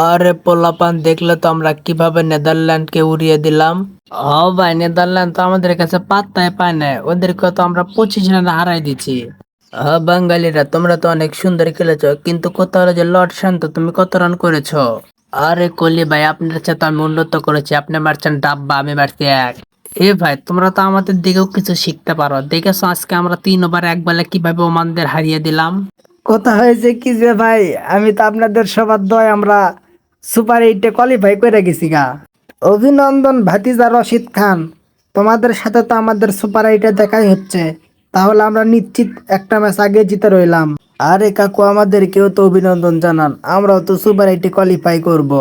আরে পোলাপান দেখলে তো আমরা কিভাবে নেদারল্যান্ডকে উড়িয়ে দিলাম। ও ভাই, নেদারল্যান্ড তো আমাদের কাছে পাত্তাই পায় না, ওদেরকে তো আমরা 25 রানে হারাই দিছি। হ্যাঁ বাঙালিরা, তোমরা তো অনেক সুন্দর খেলেছো, কিন্তু কোথাও হলো যে লর্ড শান্ত, তুমি কত রান করেছো? আরে কলি ভাই, আপনার সাথে আমি উন্নত করেছি, আপনি মারছেন ডাব্বা, আমি মারছি এক। এ ভাই, তোমরা তো আমাদের দিকেও কিছু শিখতে পারো, দেখেছো আজকে আমরা 3 ওভার 1 বলে কিভাবে ওমানদের হারিয়ে দিলাম। কথা হয়েছে কি যে ভাই, আমি তো আপনাদের সবার দয় আমরা সুপার 8-এ কোয়ালিফাই করে গেছি গা। অভিনন্দন ভাতিজা রশিদ খান, তোমাদের সাথে তো আমাদের সুপার 8-এ দেখাই হচ্ছে। তাহলে আমরা নিশ্চিত একটা ম্যাচ আগে জিতে রইলাম। আরে কাকু, আমাদেরকেও তো অভিনন্দন জানান, আমরাও তো সুপার 8-এ কোয়ালিফাই করব।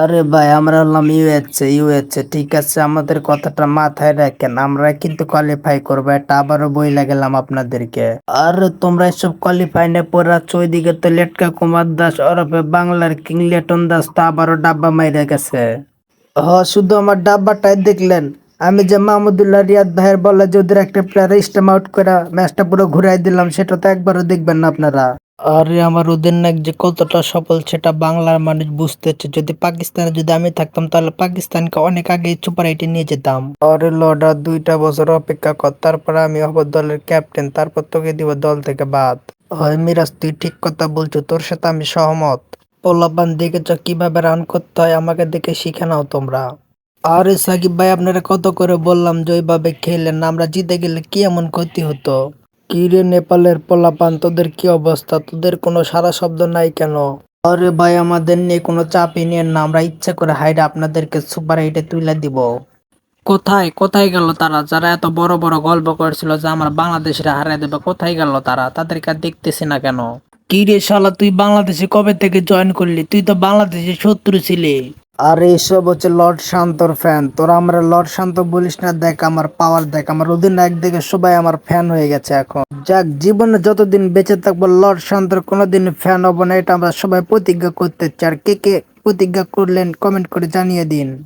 আরে ভাই, আমরা হলাম ইউএসএ, ঠিক আছে, আমাদের কথাটা মাথায় রাখেন, আমরা কিন্তু কোয়ালিফাই করবো, এটা আবারও বইলা গেলাম আপনাদেরকে। আর তোমরা এসব কোয়ালিফাই নিয়ে পড়াচ্ছ, ওইদিকে তো লেটকা কুমার দাস ওরফে বাংলার কিং লিটন দাস তো আবারও ডাব্বা মাইরে গেছে। শুধু আমার ডাব্বাটাই দেখলেন, আমি যে মাহমুদুল্লাহ রিয়াদ ভাইয়ের বলে যে ওদের একটা প্লেয়ার স্টেম আউট করে ম্যাচটা পুরো ঘুরাই দিলাম, সেটা তো একবারও দেখবেন না আপনারা। আরে আমার ওদের নাক যে কতটা সফল সেটা বাংলার মানুষ বুঝতেছে, যদি পাকিস্তানে যদি আমি থাকতাম তাহলে পাকিস্তানকে অনেক আগে সুপার 8-এ নিয়ে যেতাম। আরে লর্ডা, 2টা বছর অপেক্ষা কর, তারপর আমি হব দলের ক্যাপ্টেন, তারপর তোকে দিব দল থেকে বাদ। হয় মিরাজ, তুই ঠিক কথা বলছো, তোর সাথে আমি সহমত। পোলাপান দেখেছ কিভাবে রান করতে হয়, আমাকে দেখে শিখে নাও তোমরা। আরে সাকিব ভাই, আপনারা কত করে বললাম যে ওইভাবে খেলেন না, আমরা জিতে গেলে কি এমন ক্ষতি হতো? কি রে নেপালের পোলাপান, তোদের কি অবস্থা? তোদের কোনো সারা শব্দ নাই কেন? আরে ভাই, আমাদের নিয়ে কোনো চাপই নিয়েন না, আমরা ইচ্ছা করে হাইরে আপনাদেরকে সুপার 8-এ তুলে দিব। কোথায় কোথায় গেল তারা, যারা এত বড় বড় গল্প করেছিল যে আমার বাংলাদেশরা হারিয়ে দেবে? কোথায় গেল তারা? তাদেরকে আর দেখতেছি না কেন? কি রে শালা, তুই বাংলাদেশে কবে থেকে জয়েন করলি? তুই তো বাংলাদেশের শত্রু ছিলি। আরে এসব হচ্ছে লর্ড শান্তর ফ্যান, তোরা আমরা লর্ড শান্ত বলিস না, দেখ আমার পাওয়ার, দেখ আমার অধিনায়ক, দেখে সবাই আমার ফ্যান হয়ে গেছে এখন। যাক, জীবনে যতদিন বেঁচে থাকবো লর্ড শান্তর কোনোদিন ফ্যান হবো না, এটা আমরা সবাই প্রতিজ্ঞা করতে চাই। আর কে কে প্রতিজ্ঞা করলেন কমেন্ট করে জানিয়ে দিন।